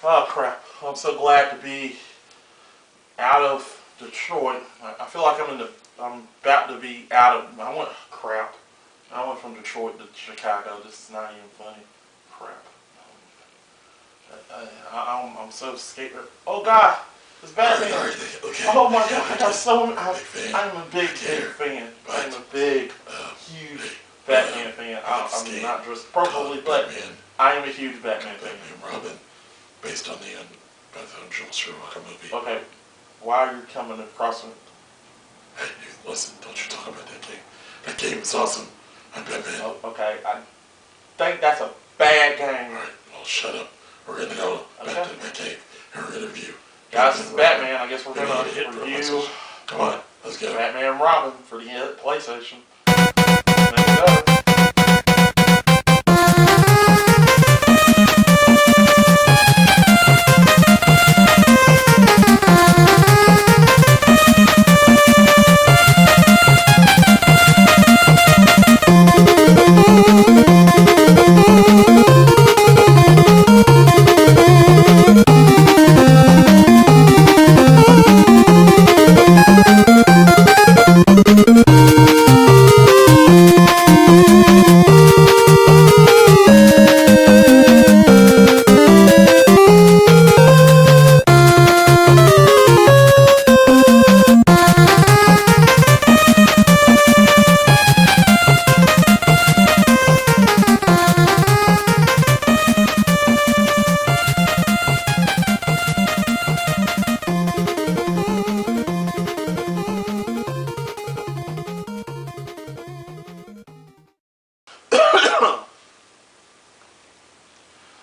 Oh crap! I'm so glad to be out of Detroit. I feel like I'm about to be out of. Crap. I went from Detroit to Chicago. This is not even funny. Crap. I'm so scared. Oh God, it's Batman. Okay. Oh my God, I got so. I'm a big fan. I'm a big, huge Batman fan. I'm not dressed appropriately, but I am a huge Batman fan. Batman Robin, based on the Joel Schumacher movie. Okay, why are you coming across it? Hey, listen, don't you talk about that game. That game is awesome. I'm Batman. Oh, okay, I think that's a bad game. Alright, well, shut up. We're gonna go back to the cave and we're interview. Guys, this is Batman. I guess we're gonna review. Come on, let's go. Batman and Robin for the PlayStation. There we go.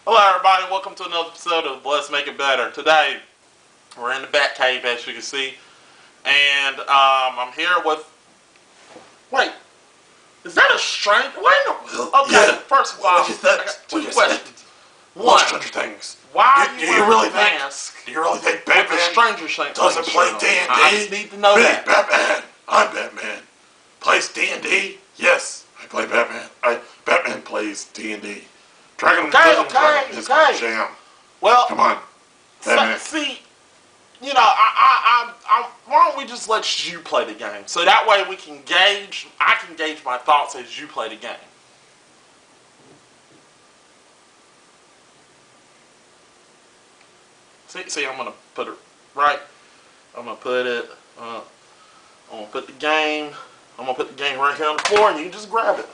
Hello everybody, welcome to another episode of Let's Make It Better. Today, we're in the Bat Cave as you can see, and I'm here with... Wait, is that a stranger? First of all, I got two questions. One, Stranger Things. Why are you wearing really a mask? Do you really think With Batman the stranger doesn't play D&D? I just need to know that. Batman. I'm Batman. Plays D&D? Yes, I play Batman. Batman plays D&D. Dragon is my jam. Well, come on, Batman. See, you know, why don't we just let you play the game so that way we can gauge. I can gauge my thoughts as you play the game. See, I'm gonna put it right. I'm gonna put it. I'm gonna put the game. I'm gonna put the game right here on the floor, and you can just grab it.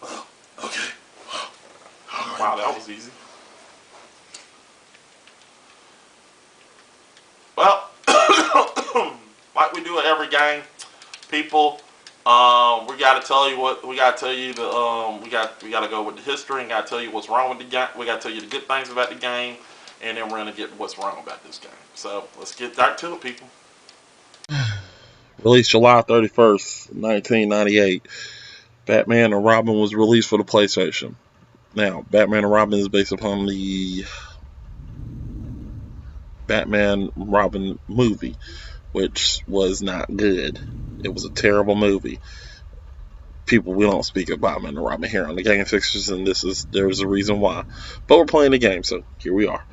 Well, okay. Wow, that was easy. Well, like we do at every game, people, we gotta tell you what we gotta tell you. We gotta go with the history and gotta tell you what's wrong with the game. We gotta tell you the good things about the game, and then we're gonna get what's wrong about this game. So let's get back to it, people. Released July 31st, 1998. Batman and Robin was released for the PlayStation. Now, Batman and Robin is based upon the Batman Robin movie, which was not good. It was a terrible movie. People, we don't speak of Batman and Robin here on the Game Fixers, and there's a reason why. But we're playing the game, so here we are.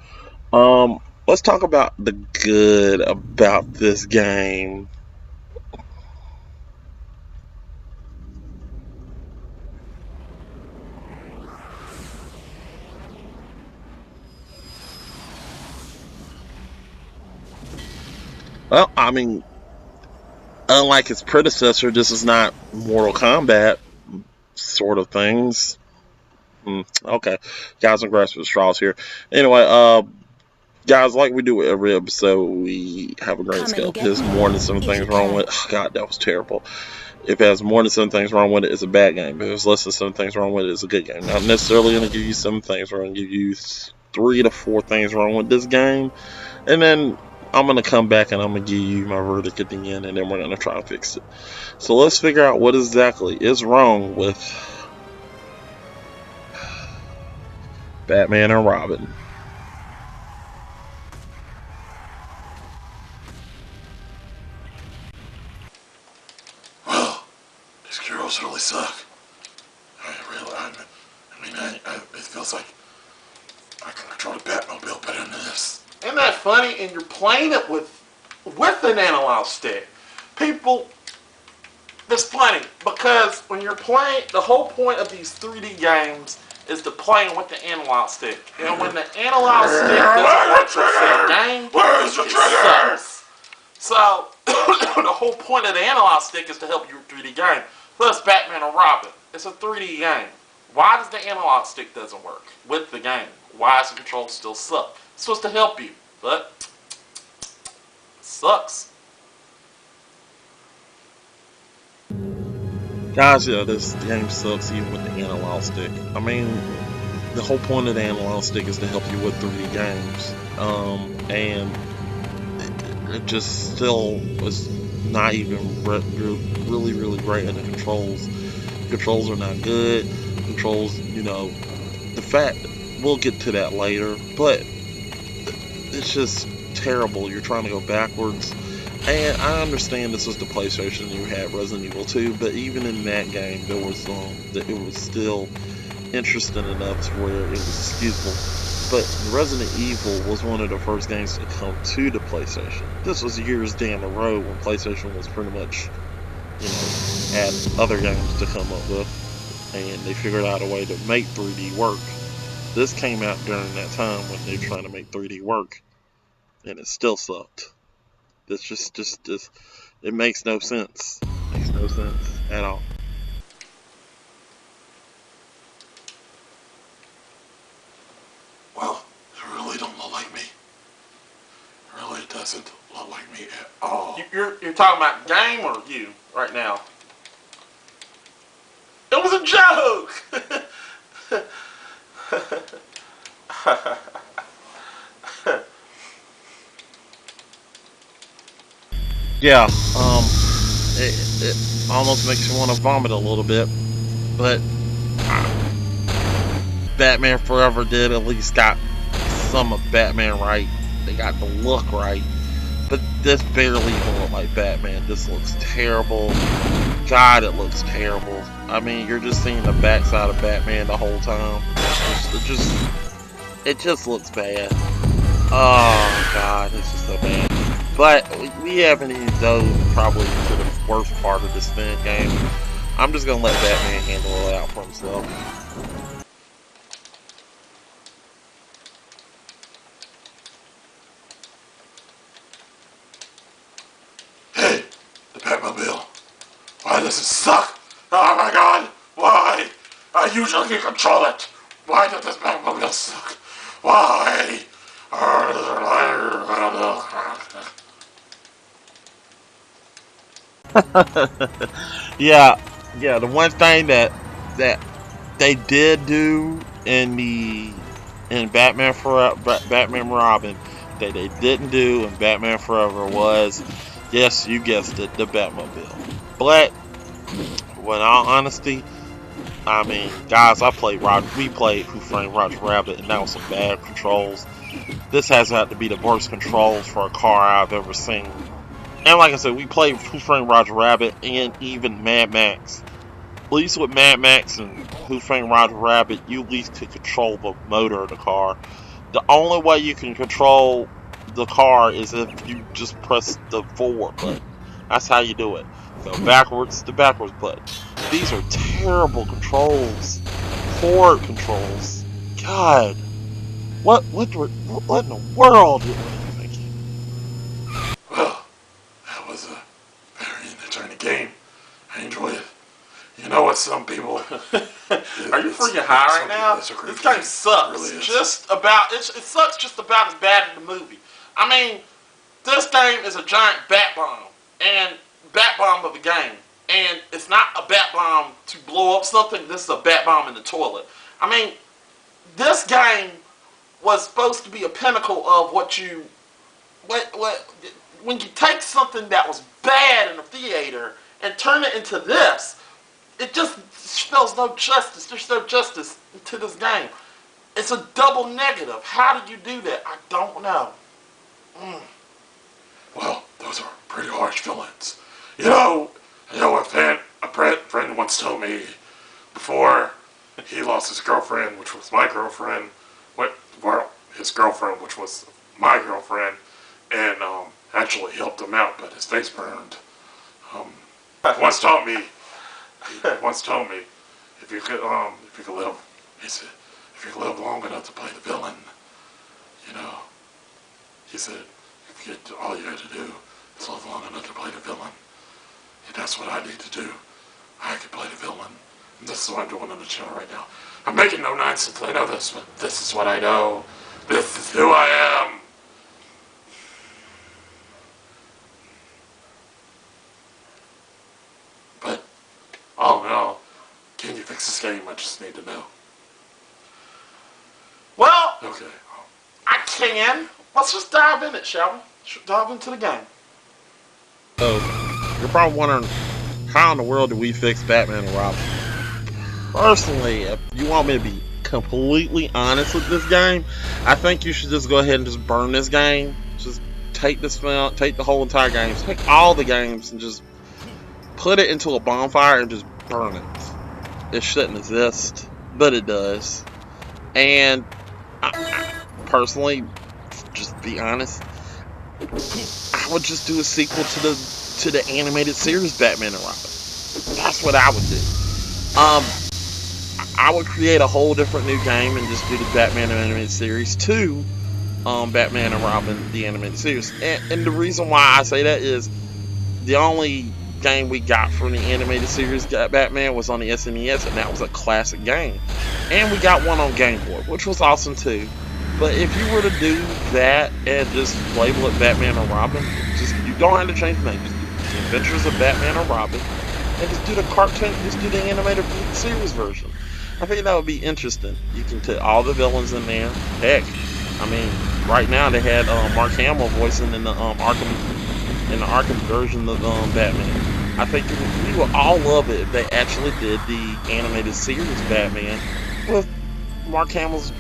Let's talk about the good about this game. Well, I mean, unlike its predecessor, this is not Mortal Kombat sort of things. Okay, guys, I'm grasping straws here. Anyway, guys, like we do with every episode, we have a grain scale. If there's more than 7 things wrong with it, oh God, that was terrible. If it has more than 7 things wrong with it, it's a bad game. If there's less than 7 things wrong with it, it's a good game. Not necessarily going to give you 7 things. We're going to give you 3 to 4 things wrong with this game, and then I'm going to come back and I'm going to give you my verdict at the end, and then we're going to try to fix it. So let's figure out what exactly is wrong with Batman and Robin. Well, these girls really suck. It feels like control the Batmobile better than this. Isn't that funny? And you're playing it with an analog stick. People, it's funny because when you're playing, the whole point of these 3D games is to play with the analog stick. And when the analog stick doesn't work for the game, Where's the it trigger? sucks. So the whole point of the analog stick is to help you with 3D game. Plus Batman and Robin. It's a 3D game. Why does the analog stick doesn't work with the game? Why does the controls still suck? It's supposed to help you, but it sucks. Guys, yeah, this game sucks even with the analog stick. I mean, the whole point of the analog stick is to help you with 3D games. And it just still was not even really, really great in the controls. Controls are not good. Controls, the fact, we'll get to that later, but it's just terrible. You're trying to go backwards. And I understand this was the PlayStation, you had Resident Evil 2, but even in that game, it was still interesting enough to where it was excusable. But Resident Evil was one of the first games to come to the PlayStation. This was years down the road when PlayStation was pretty much, had other games to come up with, and they figured out a way to make 3D work. This came out during that time when they were trying to make 3D work, and it still sucked. It's just, it makes no sense. It makes no sense at all. Well, it really don't look like me. It really doesn't look like me at all. You're talking about game or you right now? It was a joke. Yeah, it almost makes you want to vomit a little bit, but Batman Forever did at least got some of Batman right. They got the look right, but this barely even look like Batman. This looks terrible. God, it looks terrible. I mean, you're just seeing the backside of Batman the whole time. It just looks bad. Oh God, it's just so bad. But we haven't even dove probably to the worst part of this game. I'm just gonna let Batman handle it out for himself. Hey, the Batmobile. Why does it suck? Oh my God! Why? I usually can control it. Why does this Batmobile suck? Why? Yeah, the one thing that they did do in Batman Forever, Batman Robin, that they didn't do in Batman Forever was, yes, you guessed it, the Batmobile. But, in all honesty, I mean, guys, we played Who Framed Roger Rabbit, and that was some bad controls. This has had to be the worst controls for a car I've ever seen. And like I said, we played Who Framed Roger Rabbit and even Mad Max. At least with Mad Max and Who Framed Roger Rabbit, you at least could control the motor of the car. The only way you can control the car is if you just press the forward button. That's how you do it. Go backwards, the backwards button. These are terrible controls. Forward controls. God. What in the world were you thinking? Well, that was a very entertaining game. I enjoyed it. You know what some people... Are you freaking high right now? This game sucks. It really is. It sucks just about as bad as the movie. I mean, this game is a giant bat bomb, and bat bomb of a game. And it's not a bat bomb to blow up something. This is a bat bomb in the toilet. I mean, this game was supposed to be a pinnacle of what when you take something that was bad in the theater and turn it into this, it just shows no justice. There's no justice to this game. It's a double negative. How did you do that? I don't know. Well, those are pretty harsh feelings. You know what a friend once told me before he lost his girlfriend, which was my girlfriend. Well, his girlfriend, which was my girlfriend, and actually helped him out, but his face burned. Once told me, if you could live, he said, if you could live long enough to play the villain, you know, he said, if you get all you had to do is live long enough to play the villain. And that's what I need to do. I can play the villain. And this is what I'm doing on the channel right now. I'm making no nonsense, I know this, but this is what I know. This is who I am. But, all in all, can you fix this game? I just need to know. Well, Okay. I can. Let's just dive in it, shall we? Dive into the game. So, you're probably wondering, how in the world do we fix Batman and Robin? Personally, if you want me to be completely honest with this game, I think you should just go ahead and just burn this game. Just take this film, take the whole entire game, take all the games and just put it into a bonfire and just burn it. It shouldn't exist, but it does. And I personally, just be honest, I would just do a sequel to the animated series Batman and Robin. That's what I would do. I would create a whole different new game and just do the Batman animated series to Batman and Robin the animated series. And the reason why I say that is the only game we got from the animated series Batman was on the SNES, and that was a classic game. And we got one on Game Boy, which was awesome too. But if you were to do that and just label it Batman and Robin, just you don't have to change the name. Just do the Adventures of Batman and Robin, and just do the cartoon, just do the animated series version. I think that would be interesting. You can put all the villains in there. Heck, I mean, right now they had Mark Hamill voicing in the Arkham version of Batman. I think we would all love it if they actually did the animated series Batman with Mark Hamill's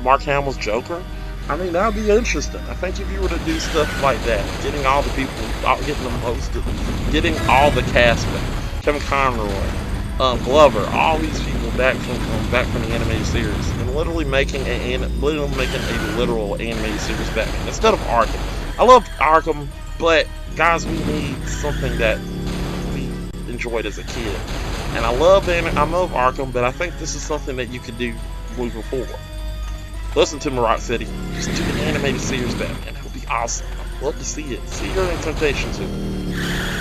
Mark Hamill's Joker. I mean, that would be interesting. I think if you were to do stuff like that, getting all the people, getting them hosted, getting all the cast back, Kevin Conroy, Glover, all these people back from the animated series, and literally making a literal animated series Batman instead of Arkham. I love Arkham, but guys, we need something that we enjoyed as a kid. And I love Arkham, but I think this is something that you could do moving forward. Listen to me, Rock City. Just do an animated series Batman. That would be awesome. I'd love to see it. See your Temptation too.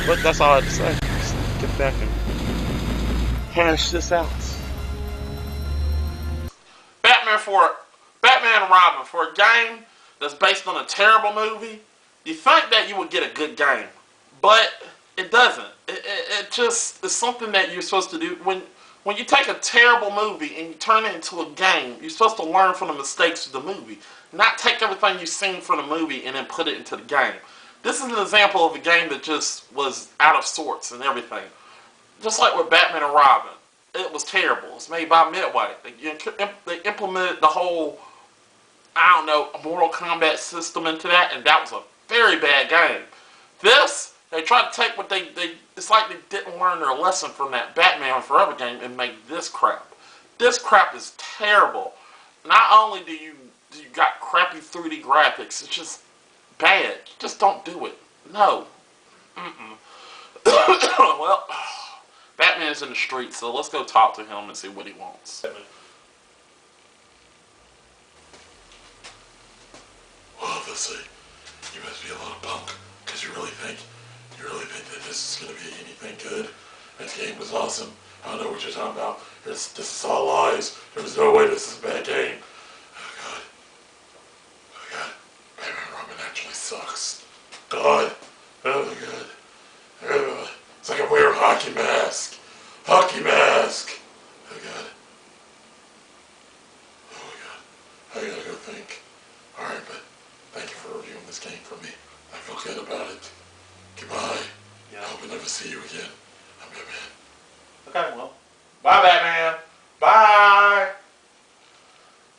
But that's all I have to say. Just get back and hash this out. Batman and Robin, for a game that's based on a terrible movie, you think that you would get a good game, but it doesn't. It just is something that you're supposed to do. When you take a terrible movie and you turn it into a game, you're supposed to learn from the mistakes of the movie, not take everything you've seen from the movie and then put it into the game. This is an example of a game that just was out of sorts and everything. Just like with Batman and Robin, it was terrible. It was made by Midway. They implemented the whole, I don't know, Mortal Kombat system into that, and that was a very bad game. This, they tried to take what it's like they didn't learn their lesson from that Batman Forever game and make this crap. This crap is terrible. Not only do you got crappy 3D graphics, it's just bad. Just don't do it. No. Well, Batman's in the street, so let's go talk to him and see what he wants. Well, let's see. You must be a little punk, because you really think that this is going to be anything good. This game was awesome. I don't know what you're talking about. This is all lies. There's no way this is a bad game. Oh God. Oh God. Batman Robin actually sucks. God. Oh my God. Oh, it's like I'm wearing a hockey mask. Hockey mask. Oh God. Oh my God. I gotta go think. Alright, but thank you for reviewing this game for me. I feel good about it. Goodbye. Yeah. I hope I never see you again. I'm Batman. Okay, well. Bye, Batman. Bye.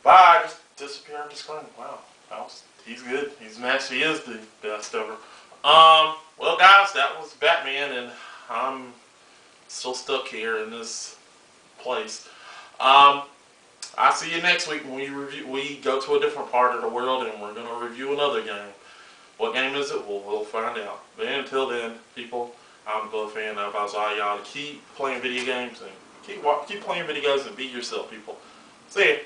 Bye. Just disappear off the screen. Wow. He's good. He is the best ever. Well, guys, that was Batman, and I'm still stuck here in this place. I I'll see you next week when we go to a different part of the world and we're gonna review another game. What game is it? We'll find out. But until then, people, I'm a fan of. I was all y'all to keep playing video games and keep playing video games and be yourself, people. See ya.